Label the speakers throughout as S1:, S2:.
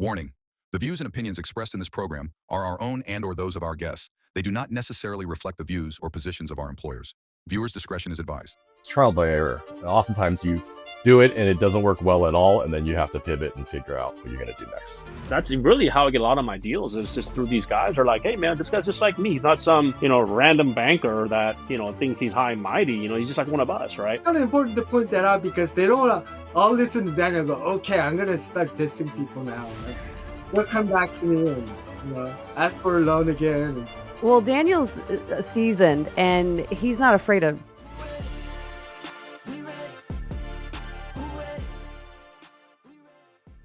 S1: Warning: the views and opinions expressed in this program are our own and/or those of our guests. They do not necessarily reflect the views or positions of our employers. Viewers' discretion is advised.
S2: It's trial by error. Oftentimes you do it and it doesn't work well at all, and then you have to pivot and figure out what you're going to do next.
S3: That's really how I get a lot of my deals, is just through these guys who are like, hey man, this guy's just like me. He's not some, random banker that, thinks he's high and mighty. He's just like one of us, right?
S4: It's kind of important to point that out because they don't want to all listen to Daniel and go, okay, I'm going to start dissing people now. Like, they'll come back to me and ask for a loan again.
S5: Well, Daniel's seasoned and he's not afraid of.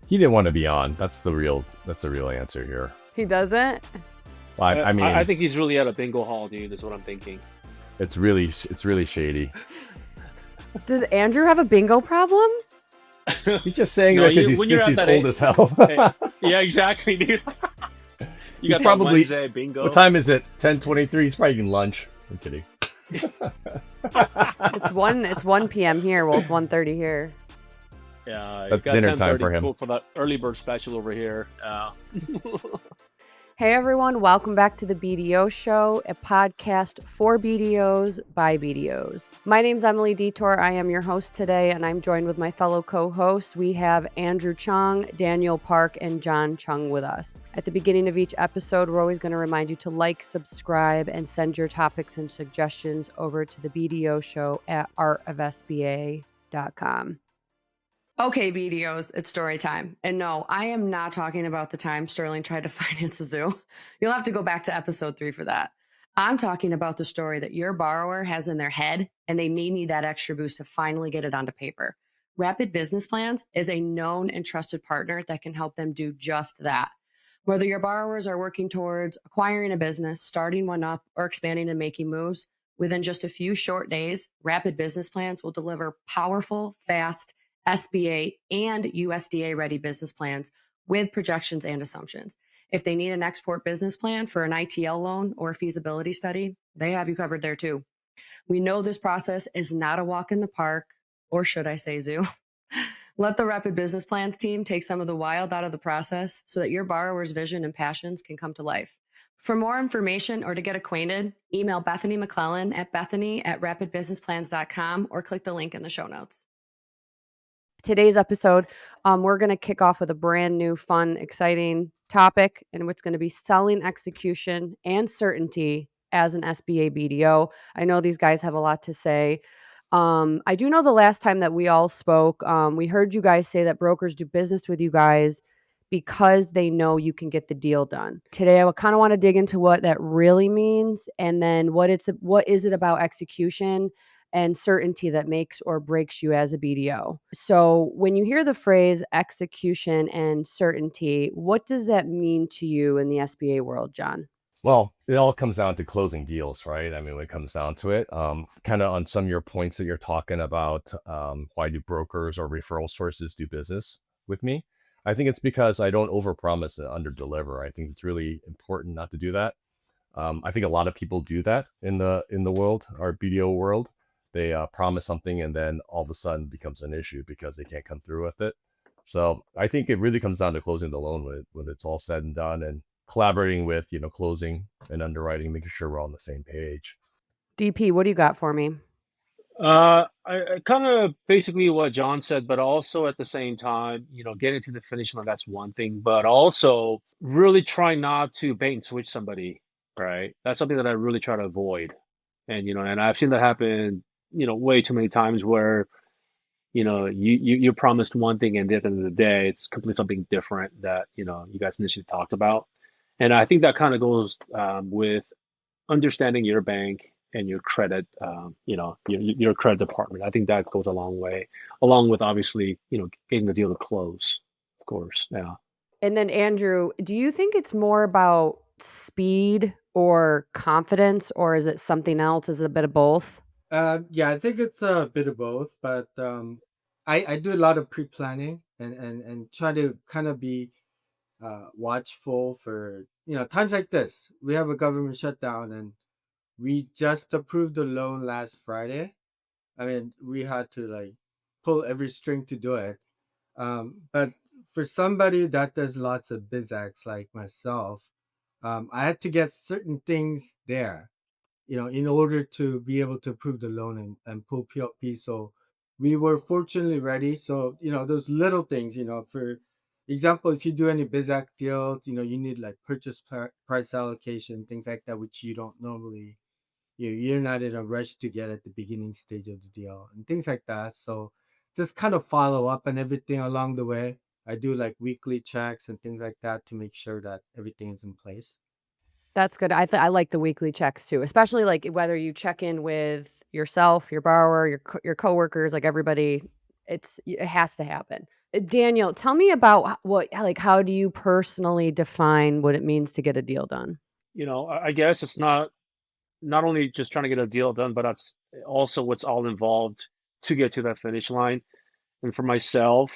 S2: He didn't want to be on. That's the real answer here.
S5: He doesn't?
S2: I mean,
S3: I think he's really at a bingo hall, dude. Is what I'm thinking.
S2: It's really shady.
S5: Does Andrew have a bingo problem?
S2: He's just saying that because he thinks he's old as hell.
S3: Hey, yeah, exactly, dude.
S2: You got probably
S3: Wednesday bingo.
S2: What time is it? 10:23. He's probably eating lunch. I'm kidding.
S5: It's 1 p.m. here. Well, it's 1:30 here.
S3: Yeah,
S2: that's dinner time for him.
S3: For that early bird special over here.
S5: Hey everyone, welcome back to the BDO Show, a podcast for BDOs by BDOs. My name's Emily Detor. I am your host today, and I'm joined with my fellow co-hosts. We have Andrew Chong, Daniel Park, and John Chung with us. At the beginning of each episode, we're always going to remind you to like, subscribe, and send your topics and suggestions over to the BDO Show at artofsba.com. Okay, BDOs, it's story time. And no, I am not talking about the time Sterling tried to finance a zoo. You'll have to go back to episode 3 for that. I'm talking about the story that your borrower has in their head, and they may need that extra boost to finally get it onto paper. Rapid Business Plans is a known and trusted partner that can help them do just that. Whether your borrowers are working towards acquiring a business, starting one up, or expanding and making moves, within just a few short days, Rapid Business Plans will deliver powerful, fast, SBA and USDA ready business plans with projections and assumptions. If they need an export business plan for an ITL loan or a feasibility study, they have you covered there too. We know this process is not a walk in the park, or should I say zoo. Let the Rapid Business Plans team take some of the wild out of the process so that your borrower's vision and passions can come to life. For more information or to get acquainted, email Bethany McClellan at bethany@rapidbusinessplans.com or click the link in the show notes. Today's episode, we're going to kick off with a brand new, fun, exciting topic, and it's going to be selling execution and certainty as an SBA BDO. I know these guys have a lot to say. I do know the last time that we all spoke, we heard you guys say that brokers do business with you guys because they know you can get the deal done. Today, I kind of want to dig into what that really means, and then what is it about execution and certainty that makes or breaks you as a BDO. So when you hear the phrase execution and certainty, what does that mean to you in the SBA world, John?
S2: Well, it all comes down to closing deals, right? I mean, when it comes down to it, kind of on some of your points that you're talking about, why do brokers or referral sources do business with me? I think it's because I don't overpromise and underdeliver. I think it's really important not to do that. I think a lot of people do that in the world, our BDO world. They promise something and then all of a sudden becomes an issue because they can't come through with it. So I think it really comes down to closing the loan when it's all said and done, and collaborating with, closing and underwriting, making sure we're all on the same page.
S5: DP, what do you got for me?
S3: I kind of basically what John said, but also at the same time, getting to the finish line, that's one thing, but also really try not to bait and switch somebody, right? That's something that I really try to avoid. And, and I've seen that happen, way too many times where, you promised one thing and at the end of the day, it's completely something different that, you guys initially talked about. And I think that kind of goes with understanding your bank and your credit, your credit department. I think that goes a long way, along with obviously, getting the deal to close, of course. Yeah.
S5: And then Andrew, do you think it's more about speed or confidence, or is it something else? Is it a bit of both?
S4: Yeah, I think it's a bit of both, but I do a lot of pre-planning and try to kind of be watchful for times like this. We have a government shutdown and we just approved the loan last Friday. I mean, we had to pull every string to do it. But for somebody that does lots of BizX like myself, I had to get certain things there, in order to be able to approve the loan and pull PLP. So we were fortunately ready. So, those little things, for example, if you do any BizX deals, you need like purchase price allocation, things like that, which you don't normally, you're not in a rush to get at the beginning stage of the deal and things like that. So just kind of follow up on everything along the way. I do like weekly checks and things like that to make sure that everything is in place.
S6: That's good. I like the weekly checks too, especially like whether you check in with yourself, your borrower, your coworkers, like everybody. It has to happen. Daniel, tell me about how do you personally define what it means to get a deal done?
S3: I guess it's not only just trying to get a deal done, but that's also what's all involved to get to that finish line. And for myself,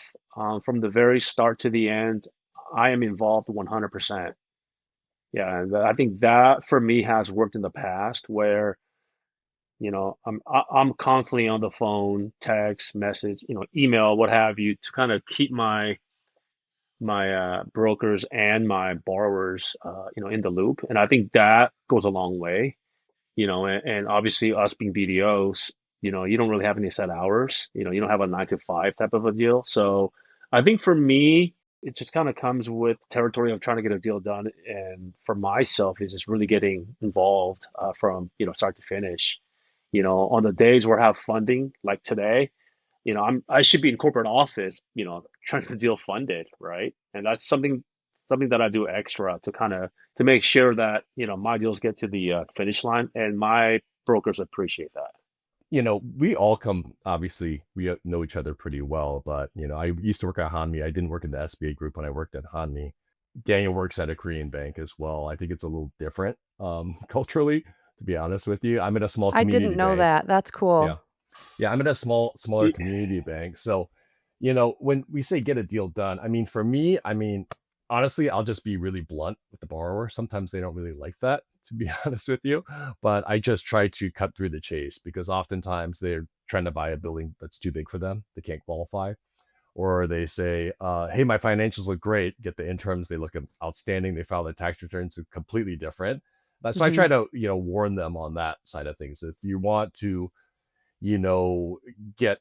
S3: from the very start to the end, I am involved 100%. Yeah, and I think that for me has worked in the past where, I'm constantly on the phone, text, message, email, what have you, to kind of keep my brokers and my borrowers, in the loop. And I think that goes a long way. And obviously us being BDOs, you don't really have any set hours. You don't have a 9 to 5 type of a deal. So I think for me, it just kind of comes with territory of trying to get a deal done. And for myself, is just really getting involved from start to finish. On the days where I have funding, like today, I should be in corporate office, trying to deal funded, right? And that's something that I do extra to kind of to make sure that my deals get to the finish line, and my brokers appreciate that.
S2: We all come, obviously, we know each other pretty well, but, I used to work at Hanmi. I didn't work in the SBA group when I worked at Hanmi. Daniel works at a Korean bank as well. I think it's a little different culturally, to be honest with you. I'm in a small
S6: I didn't
S2: community
S6: know
S2: bank.
S6: that. That's
S2: Yeah.
S6: cool.
S2: Yeah, I'm in a smaller community bank. So, when we say get a deal done, I mean, for me, honestly, I'll just be really blunt with the borrower. Sometimes they don't really like that, to be honest with you. But I just try to cut through the chase because oftentimes they're trying to buy a building that's too big for them. They can't qualify. Or they say, hey, my financials look great. Get the interims, they look outstanding. They file their tax returns, are completely different. So I
S6: Hmm.
S2: try to, warn them on that side of things. If you want to, you know, get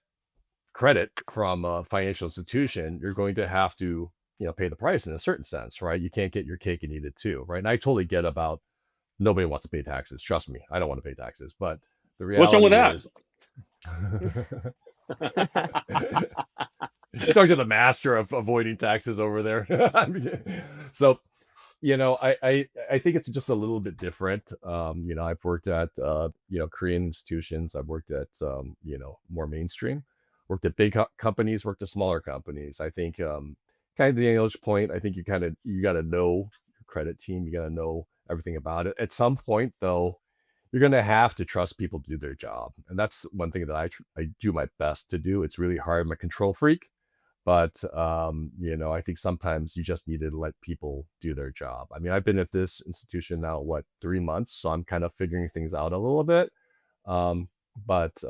S2: credit from a financial institution, you're going to have to, pay the price in a certain sense, right? You can't get your cake and eat it too, right? And I totally get about nobody wants to pay taxes. Trust me, I don't want to pay taxes. But the
S3: What's wrong with
S2: reality
S3: that?
S2: is, you talk to the master of avoiding taxes over there. So, I think it's just a little bit different. I've worked at Korean institutions. I've worked at more mainstream. Worked at big companies. Worked at smaller companies. I think kind of the English point. I think you got to know your credit team. You got to know everything about it. At some point, though, you're gonna have to trust people to do their job, and that's one thing that I do my best to do. It's really hard. I'm a control freak, but, I think sometimes you just need to let people do their job. I mean, I've been at this institution now, what, 3 months, so I'm kind of figuring things out a little bit. Um, but,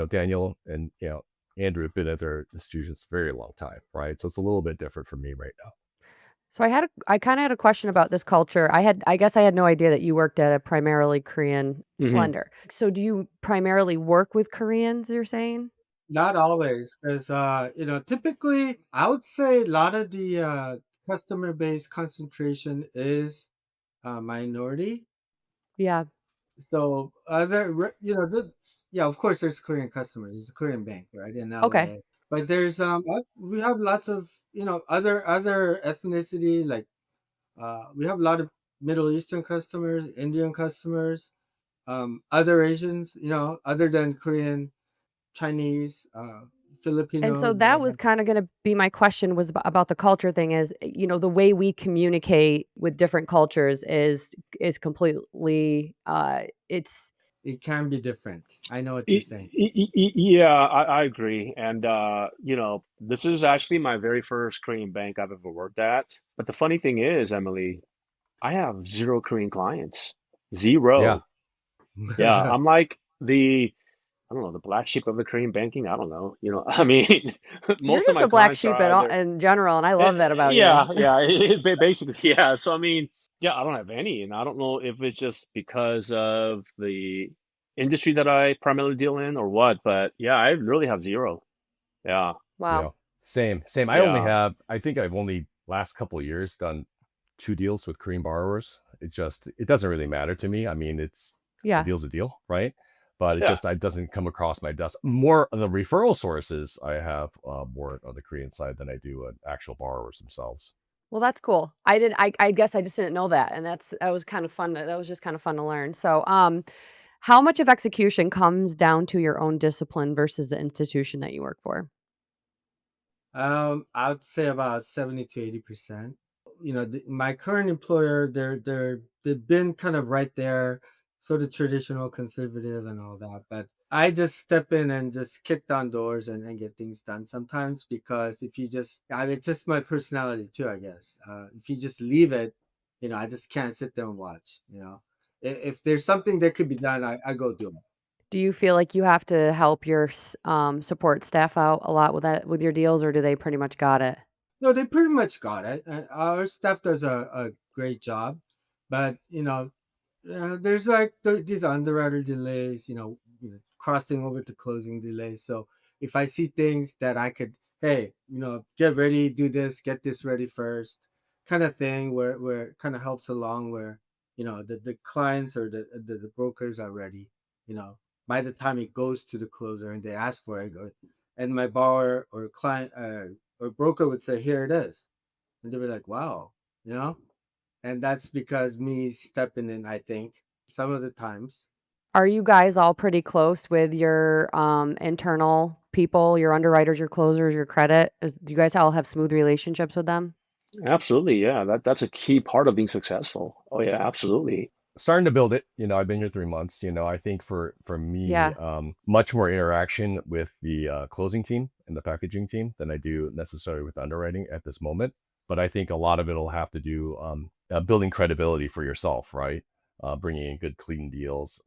S2: Daniel and, Andrew have been at their institutions a very long time, right? So it's a little bit different for me right now.
S6: So I kind of had a question about this culture. I guess I had no idea that you worked at a primarily Korean
S3: Hmm.
S6: lender. So do you primarily work with Koreans, you're saying?
S4: Not always, because typically I would say a lot of the customer base concentration is minority.
S6: Yeah.
S4: So yeah, of course there's Korean customers. It's a Korean bank, right, in
S6: Okay.
S4: LA. But there's we have lots of other ethnicity, like we have a lot of Middle Eastern customers, Indian customers, other Asians, other than Korean, Chinese,
S6: And
S4: Filipino,
S6: so that was kind of going to be my question was about the culture thing is, the way we communicate with different cultures is completely it's
S4: it can be different. I know what you're saying.
S3: Yeah, I agree. And this is actually my very first Korean bank I've ever worked at. But the funny thing is, Emily, I have zero Korean clients.
S2: Yeah.
S3: Zero. Yeah, I'm like the I don't know, the black sheep of the Korean banking. I don't know. I mean,
S6: You're
S3: most of
S6: just
S3: my
S6: a black
S3: clients are
S6: sheep at all
S3: either,
S6: in general, and I
S3: eh,
S6: love that about you.
S3: yeah, yeah, basically, yeah. So I mean, yeah, I don't have any, and I don't know if it's just because of the industry that I primarily deal in or what. But yeah, I really have zero. Yeah,
S2: Yeah,
S6: Wow.
S2: same.
S3: yeah,
S2: I think I've only last couple of years done 2 deals with Korean borrowers. It doesn't really matter to me. I mean, it's a
S6: Yeah.
S2: deal's a deal, right? But
S3: yeah.
S2: it doesn't come across my desk. More of the referral sources I have, more on the Korean side than I do, actual borrowers themselves.
S6: Well, that's cool. I guess I just didn't know that, and that was kind of fun. That was just kind of fun to learn. So, how much of execution comes down to your own discipline versus the institution that you work for?
S4: I would say about 70 to 80%. My current employer, they've been kind of right there, sort of traditional conservative and all that. But I just step in and just kick down doors and get things done sometimes, because if you just, I mean, it's just my personality too, I guess. If you just leave it, I just can't sit there and watch. If there's something that could be done, I go do it.
S6: Do you feel like you have to help your support staff out a lot with that with your deals, or do they pretty much got it?
S4: No, they pretty much got it. Our staff does a great job, but there's like these underwriter delays, crossing over to closing delays. So if I see things that I could, hey, get ready, do this, get this ready first, kind of thing, where it kind of helps along, where the clients or the brokers are ready. You know, by the time it goes to the closer and they ask for it, and my borrower or client or broker would say, here it is, and they were like, wow, you know and that's because me stepping in, I think, some of the times.
S6: Are you guys all pretty close with your internal people, your underwriters, your closers, your credit? Do you guys all have smooth relationships with them?
S3: Absolutely, yeah. That's a key part of being successful. Oh yeah, absolutely.
S2: Starting to build it. I've been here 3 months. I think for me,
S6: Yeah.
S2: much more interaction with the closing team and the packaging team than I do necessarily with underwriting at this moment. But I think a lot of it will have to do, building credibility for yourself, right? Bringing in good, clean deals.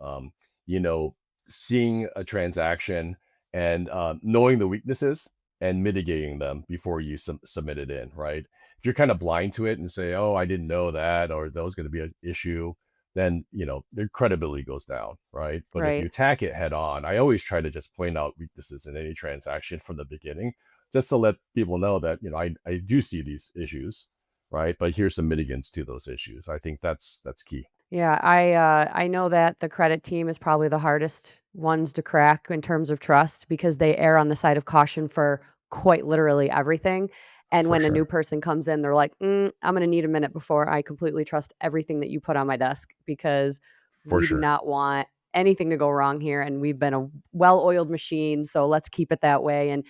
S2: You know, seeing a transaction and knowing the weaknesses and mitigating them before you submit it in, right? If you're kind of blind to it and say, "Oh, I didn't know that," or "That was going to be an issue," then their credibility goes down, right? But if you
S6: Right.
S2: attack it head on, I always try to just point out weaknesses in any transaction from the beginning, just to let people know that I do see these issues, right? But here's some mitigants to those issues. I think that's key.
S6: Yeah, I know that the credit team is probably the hardest ones to crack in terms of trust because they err on the side of caution for quite literally everything. And
S2: For
S6: when a new
S2: sure.
S6: person comes in, they're like, I'm going to need a minute before I completely trust everything that you put on my desk because
S2: For
S6: we do
S2: sure.
S6: not want anything to go wrong here. And we've been a well oiled machine. So let's keep it that way. And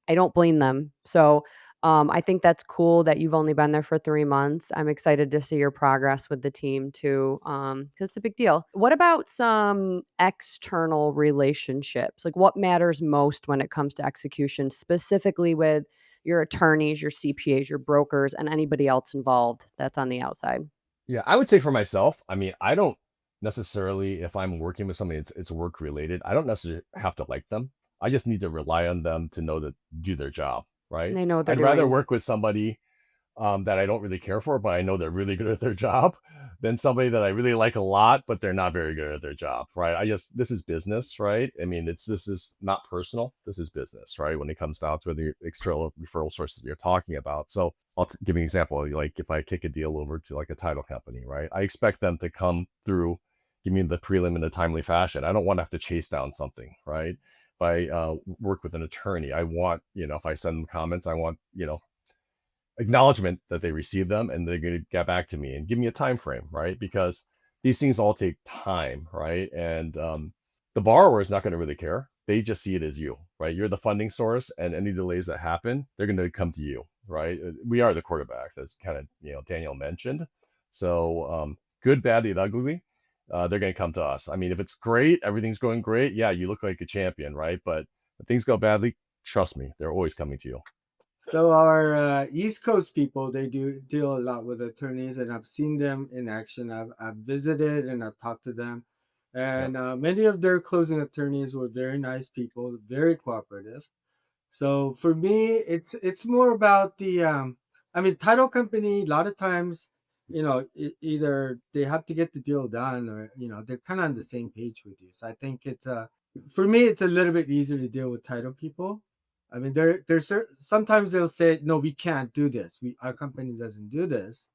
S6: I don't blame them. So I think that's cool that you've only been there for 3 months. I'm excited to see your progress with the team too, because it's a big deal. What about some external relationships? Like, what matters most when it comes to execution, specifically with your attorneys, your CPAs, your brokers, and anybody else involved that's on the outside?
S2: Yeah, I would say for myself, I mean, I don't necessarily, if I'm working with somebody, it's work related. I don't necessarily have to like them. I just need to rely on them to know that do their job, right?
S6: They know what they're
S2: I'd rather
S6: doing.
S2: work with somebody that I don't really care for, but I know they're really good at their job, than somebody that I really like a lot, but they're not very good at their job, right? This is business, right? I mean, this is not personal. This is business, right? When it comes down to the external referral sources you're talking about. So I'll give you an example. Like if I kick a deal over to like a title company, right? I expect them to come through, give me the prelim in a timely fashion. I don't want to have to chase down something, right? If I work with an attorney, I want, if I send them comments, I want, acknowledgement that they received them and they're going to get back to me and give me a time frame, right? Because these things all take time, right? And the borrower is not going to really care. They just see it as you, right? You're the funding source, and any delays that happen, they're going to come to you, right? We are the quarterbacks, as kind of Daniel mentioned. So good, bad, and ugly, they're going to come to us. I mean, if it's great, everything's going great, yeah, you look like a champion, right? But if things go badly, trust me, they're always coming to you.
S4: So our East Coast people, they do deal a lot with attorneys, and I've seen them in action. I've visited and I've talked to them. And many of their closing attorneys were very nice people, very cooperative. So for me, it's more about the I mean, title company. A lot of times, either they have to get the deal done, or they're kind of on the same page with you. So I think it's for me, it's a little bit easier to deal with title people. I mean, sometimes they'll say, no, we can't do this. Our company doesn't do this.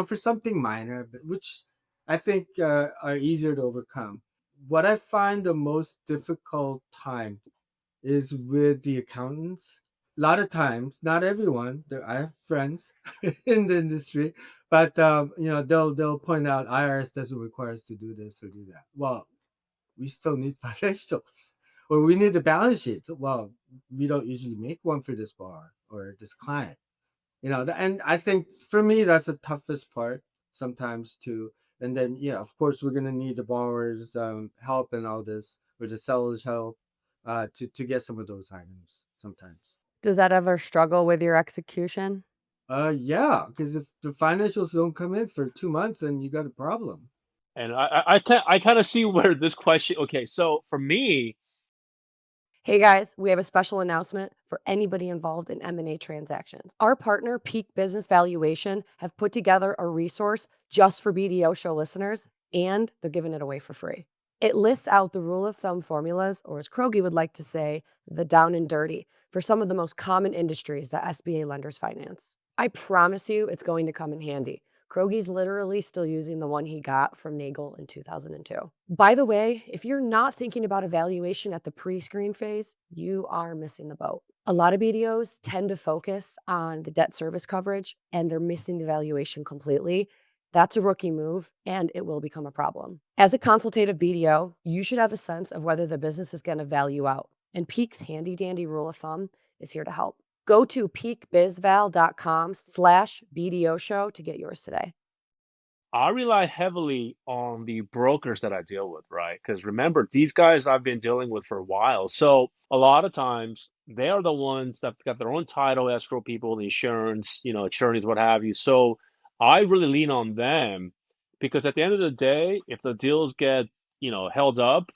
S4: For something minor, but which I think are easier to overcome. What I find the most difficult time is with the accountants. A lot of times, not everyone. I have friends in the industry, but they'll point out IRS doesn't require us to do this or do that. Well, we still need financials, or we need the balance sheets. Well, we don't usually make one for this bar or this client. And I think for me that's the toughest part sometimes too. And then of course we're gonna need the borrower's help and all this, or the seller's help, to get some of those items sometimes.
S6: Does that ever struggle with your execution?
S4: Yeah, because if the financials don't come in for 2 months, then you got a problem.
S3: And I kind of see where this question. Okay, so for me,
S6: Hey guys, we have a special announcement for anybody involved in M&A transactions. Our partner, Peak Business Valuation, have put together a resource just for BDO Show listeners, and they're giving it away for free. It lists out the rule of thumb formulas, or as Krogi would like to say, the down and dirty, for some of the most common industries that SBA lenders finance. I promise you it's going to come in handy. Krogi's literally still using the one he got from Nagel in 2002. By the way, if you're not thinking about evaluation at the pre-screen phase, you are missing the boat. A lot of BDOs tend to focus on the debt service coverage, and they're missing the valuation completely. That's a rookie move, and it will become a problem. As a consultative BDO, you should have a sense of whether the business is going to value out, and Peak's handy-dandy rule of thumb is here to help. Go to peakbizval.com/BDO show to get yours today.
S3: I rely heavily on the brokers that I deal with, right? Because remember, these guys I've been dealing with for a while. So a lot of times they are the ones that got their own title, escrow people, the insurance, attorneys, what have you. So I really lean on them because at the end of the day, if the deals get, held up,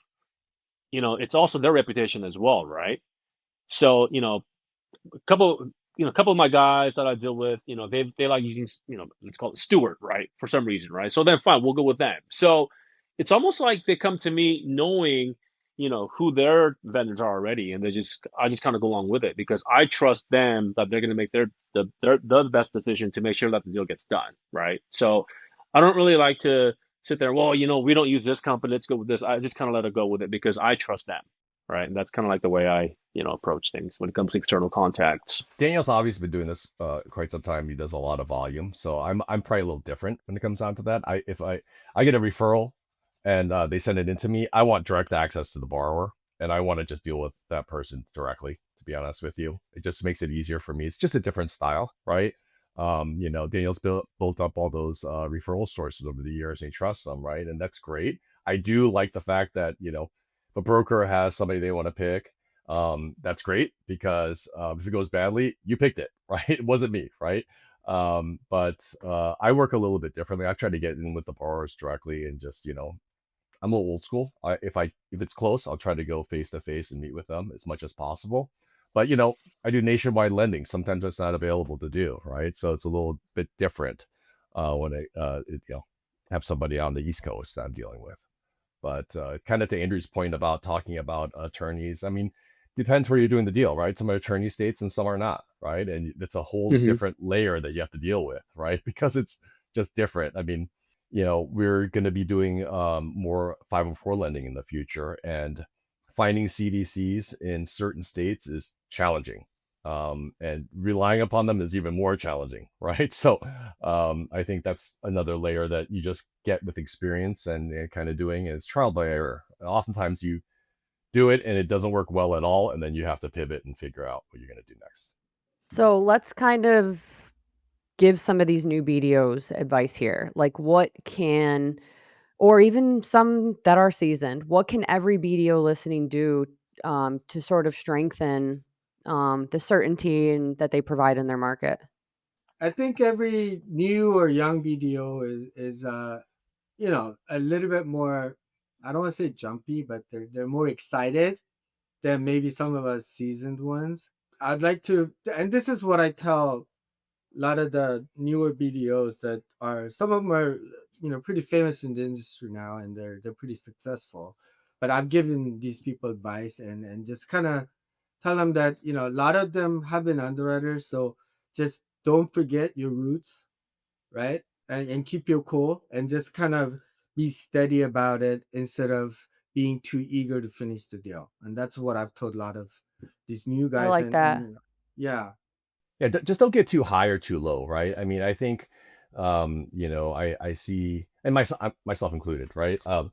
S3: it's also their reputation as well, right? So, couple a couple of my guys that I deal with, they like using, let's call it Stewart, right? For some reason, right? So then fine, we'll go with them. So it's almost like they come to me knowing, who their vendors are already, and I just kind of go along with it because I trust them that they're going to make the best decision to make sure that the deal gets done, right? So I don't really like to sit there. Well, we don't use this company. Let's go with this. I just kind of let it go with it because I trust them, right? And that's kind of like the way I, approach things when it comes to external contacts.
S2: Daniel's obviously been doing this quite some time. He does a lot of volume, so I'm probably a little different when it comes down to that. If I get a referral and they send it in to me, I want direct access to the borrower, and I want to just deal with that person directly. To be honest with you, it just makes it easier for me. It's just a different style, right? Daniel's built up all those referral sources over the years, and he trusts them, right? And that's great. I do like the fact that if a broker has somebody they want to pick, that's great because if it goes badly, you picked it, right? It wasn't me, right? But I work a little bit differently. I've tried to get in with the borrowers directly and just, I'm a little old school. If it's close, I'll try to go face to face and meet with them as much as possible. But I do nationwide lending. Sometimes it's not available to do, right? So it's a little bit different when have somebody on the East Coast that I'm dealing with. But kind of to Andrew's point about talking about attorneys, I mean, depends where you're doing the deal, right? Some are attorney states and some are not, right? And it's a whole
S3: Mhm.
S2: different layer that you have to deal with, right? Because it's just different. I mean, we're going to be doing more 504 lending in the future, and finding CDCs in certain states is challenging. And relying upon them is even more challenging, right? So I think that's another layer that you just get with experience and kind of doing. And it's trial by error. Oftentimes you do it and it doesn't work well at all, and then you have to pivot and figure out what you're going to do next.
S6: So let's kind of give some of these new BDOs advice here. Like what can, or even some that are seasoned, what can every BDO listening do to sort of strengthen the certainty that they provide in their market?
S4: I think every new or young BDO is a little bit more I don't want to say jumpy, but they're more excited than maybe some of us seasoned ones. I'd like to, and this is what I tell a lot of the newer BDOs that are, some of them are, pretty famous in the industry now, and they're pretty successful. But I've given these people advice and just kind of tell them that a lot of them have been underwriters, so just don't forget your roots, right? And keep your cool and just kind of be steady about it instead of being too eager to finish the deal. And that's what I've told a lot of these new
S6: I
S4: guys.
S6: like that.
S4: Yeah.
S2: Yeah, just don't get too high or too low, right? I mean, I think, I see, and myself included, right? If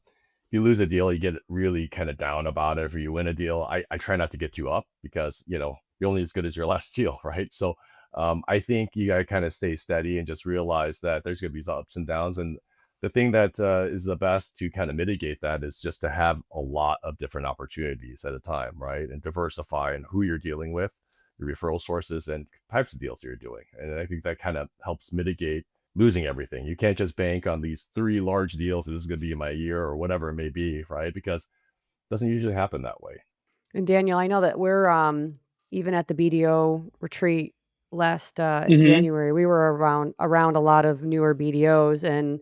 S2: you lose a deal, you get really kind of down about it. If you win a deal, I try not to get you up because, you're only as good as your last deal, right? So, I think you gotta kind of stay steady and just realize that there's gonna be some ups and downs. And the thing that is the best to kind of mitigate that is just to have a lot of different opportunities at a time, right? And diversify in who you're dealing with, your referral sources, and types of deals you're doing. And I think that kind of helps mitigate losing everything. You can't just bank on these 3 large deals. This is going to be my year or whatever it may be, right? Because it doesn't usually happen that way.
S6: And Daniel, I know that we're even at the BDO retreat last
S3: Hmm.
S6: January, we were around a lot of newer BDOs, and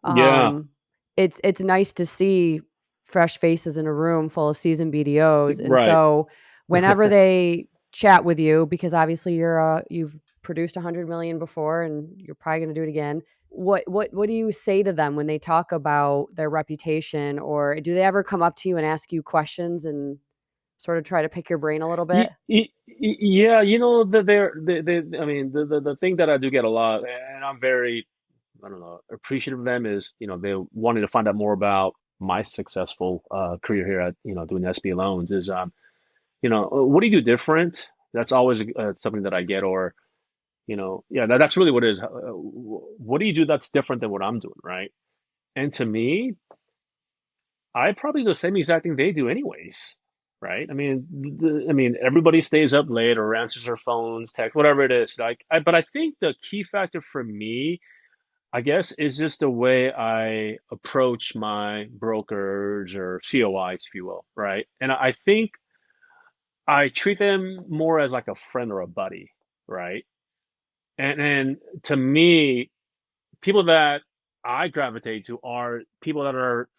S3: Yeah.
S6: um, it's nice to see fresh faces in a room full of seasoned BDOs. And
S3: Right.
S6: so whenever they chat with you, because obviously you've produced 100 million before, and you're probably going to do it again. What do you say to them when they talk about their reputation, or do they ever come up to you and ask you questions and sort of try to pick your brain a little bit?
S3: Yeah, I mean, the thing that I do get a lot, and I'm very, I don't know, appreciative of them is, they wanting to find out more about my successful career here at, doing SB loans is, what do you do different? That's always something that I get, or, yeah, that's really what it is. What do you do that's different than what I'm doing, right? And to me, I probably do the same exact thing they do anyways, right? I mean, everybody stays up late or answers their phones, text, whatever it is. But I think the key factor for me, I guess, is just the way I approach my brokers or COIs, if you will, right? And I think I treat them more as like a friend or a buddy, right? And to me, people that I gravitate to are people that are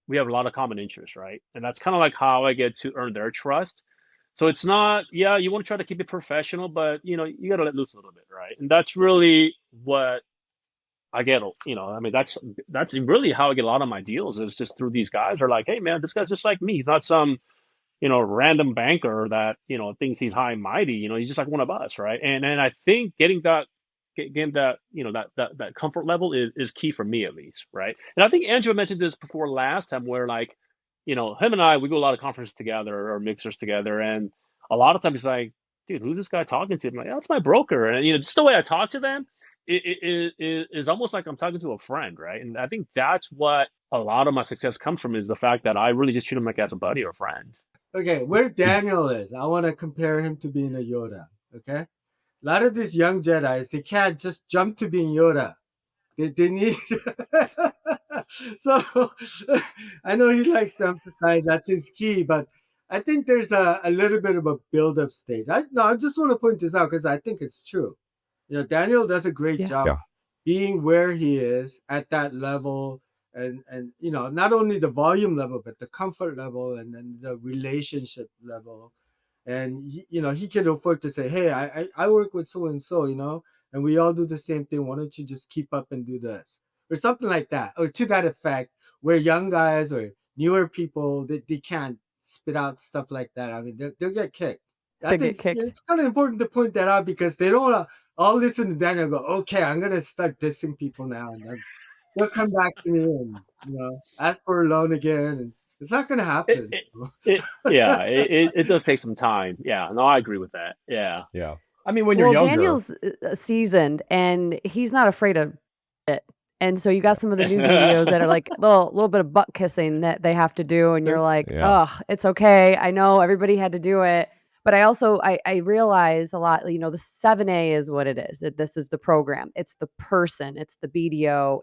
S3: we have a lot of common interests, right? And that's kind of like how I get to earn their trust. So it's not, yeah, you want to try to keep it professional, but you got to let loose a little bit, right? And that's really what I get. I mean, that's really how I get a lot of my deals is just through these guys are like, hey, man, this guy's just like me. He's not some random banker that, thinks he's high and mighty, he's just like one of us, right? And I think getting that, that comfort level is key for me at least, right? And I think Angela mentioned this before last time where like, him and I, we go a lot of conferences together or mixers together, and a lot of times he's like, dude, who's this guy talking to? I'm like, that's my broker. And just the way I talk to them, it is almost like I'm talking to a friend, right? And I think that's what a lot of my success comes from is the fact that I really just treat him like as a buddy or a friend.
S4: Okay, where Daniel is, I want to compare him to being a Yoda. Okay, a lot of these young Jedi's, they can't just jump to being Yoda. They need. So I know he likes to emphasize that's his key, but I think there's a little bit of a build up stage. I just want to point this out because I think it's true. Daniel does a great
S6: Yeah.
S4: job
S2: Yeah.
S4: being where he is at that level, and not only the volume level but the comfort level and then the relationship level. And he can afford to say, hey, I work with so and so, and we all do the same thing. Why don't you just keep up and do this or something like that, or to that effect, where young guys or newer people, they can't spit out stuff like that. I mean, they'll get kicked. I
S6: They get
S4: think
S6: kicked.
S4: it's kind of important to point that out because they don't want to all listen to Daniel and go, okay, I'm gonna start dissing people now, and then they'll come back to me and ask for a loan again, and it's not gonna
S3: It
S4: happen.
S3: it
S4: So.
S3: yeah, it does take some time. Yeah, no, I agree with that. Yeah.
S2: Yeah. I mean, when you're
S6: Well,
S2: younger,
S6: Daniel's seasoned, and he's not afraid of it. And so you got some of the new BDOs that are like little bit of butt kissing that they have to do, and you're like,
S2: yeah.
S6: oh, it's okay. I know everybody had to do it, but I also I realize a lot. The 7A is what it is. This is the program. It's the person. It's the BDO.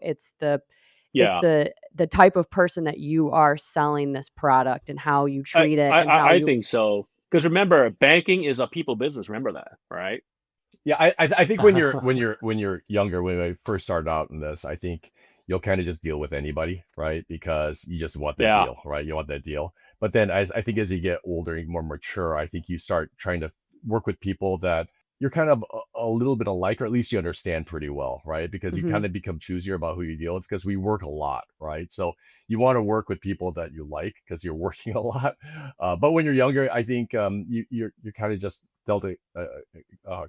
S6: It's
S3: Yeah.
S6: the type of person that you are selling this product and how you
S3: I
S6: treat it
S3: I
S6: and how
S3: I I
S6: you
S3: think so. Because remember, banking is a people business. Remember that, right?
S2: Yeah, I think when you're younger, when I first started out in this, I think you'll kind of just deal with anybody, right? Because you just want that
S3: Yeah.
S2: deal, right? You want that deal. But then as I think as you get older and more mature, I think you start trying to work with people that you're kind of a little bit alike, or at least you understand pretty well, right? Because you
S6: Mhm.
S2: kind of become choosier about who you deal with because we work a lot, right? So you want to work with people that you like because you're working a lot. But when you're younger, I think you're kind of just dealt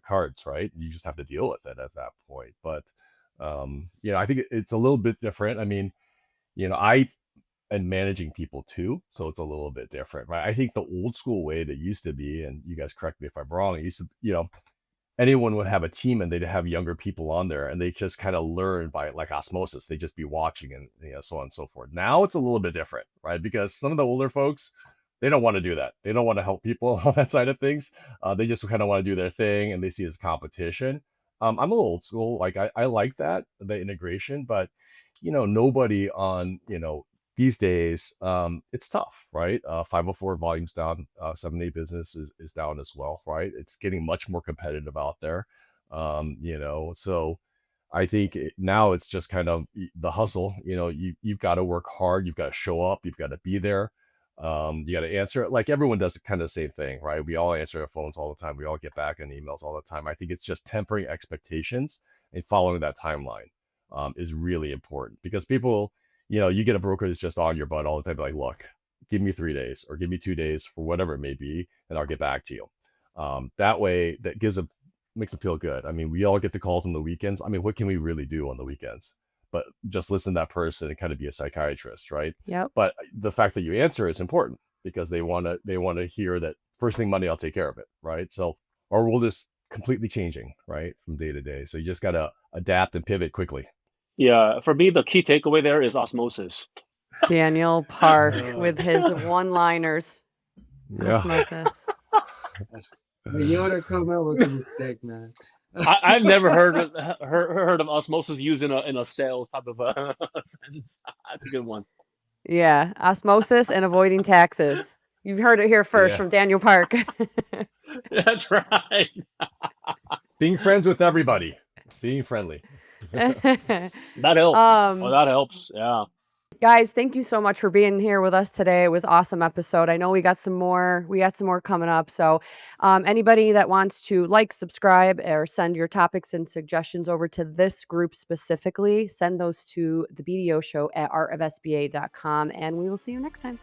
S2: cards, right? You just have to deal with it at that point. But I think it's a little bit different. I mean, I am managing people too, so it's a little bit different, right? I think the old school way that used to be, and you guys correct me if I'm wrong, it used to, anyone would have a team and they'd have younger people on there and they just kind of learn by like osmosis. They just be watching and so on and so forth. Now it's a little bit different, right? Because some of the older folks, they don't want to do that. They don't want to help people on that side of things. They just kind of want to do their thing and they see it as competition. I'm a little old school. Like I like that, the integration, but nobody on, these days, it's tough, right? 504 volumes down, 7A business is down as well, right? It's getting much more competitive out there. So I think now it's just kind of the hustle. You've got to work hard, you've got to show up, you've got to be there. You got to answer it. Like everyone does kind of the same thing, right? We all answer our phones all the time. We all get back on emails all the time. I think it's just tempering expectations and following that timeline is really important because people, you get a broker that's just on your butt all the time, like, look, give me 3 days or give me 2 days for whatever it may be, and I'll get back to you. That way, that makes them feel good. I mean, we all get the calls on the weekends. I mean, what can we really do on the weekends? But just listen to that person and kind of be a psychiatrist, right?
S6: Yep.
S2: But the fact that you answer is important because they want to hear that first thing Monday I'll take care of it, right? So our world is completely changing, right, from day to day. So you just got to adapt and pivot quickly.
S3: Yeah. For me, the key takeaway there is osmosis.
S6: Daniel Park with
S4: Uh,
S6: his one-liners.
S2: Yeah.
S6: Osmosis.
S4: the Yoda come out was a mistake, man.
S3: I've never heard of osmosis used in a sales type of a sentence. That's a good one.
S6: Yeah, osmosis and avoiding taxes. You've heard it here first
S2: Yeah.
S6: from Daniel Park.
S3: That's right.
S2: Being friends with everybody. Being friendly.
S3: That helps. Oh, that helps. Yeah.
S6: Guys, thank you so much for being here with us today. It was an awesome episode. I know we got some more coming up. So anybody that wants to subscribe, or send your topics and suggestions over to this group specifically, send those to the BDO Show at artofsba.com, and we will see you next time.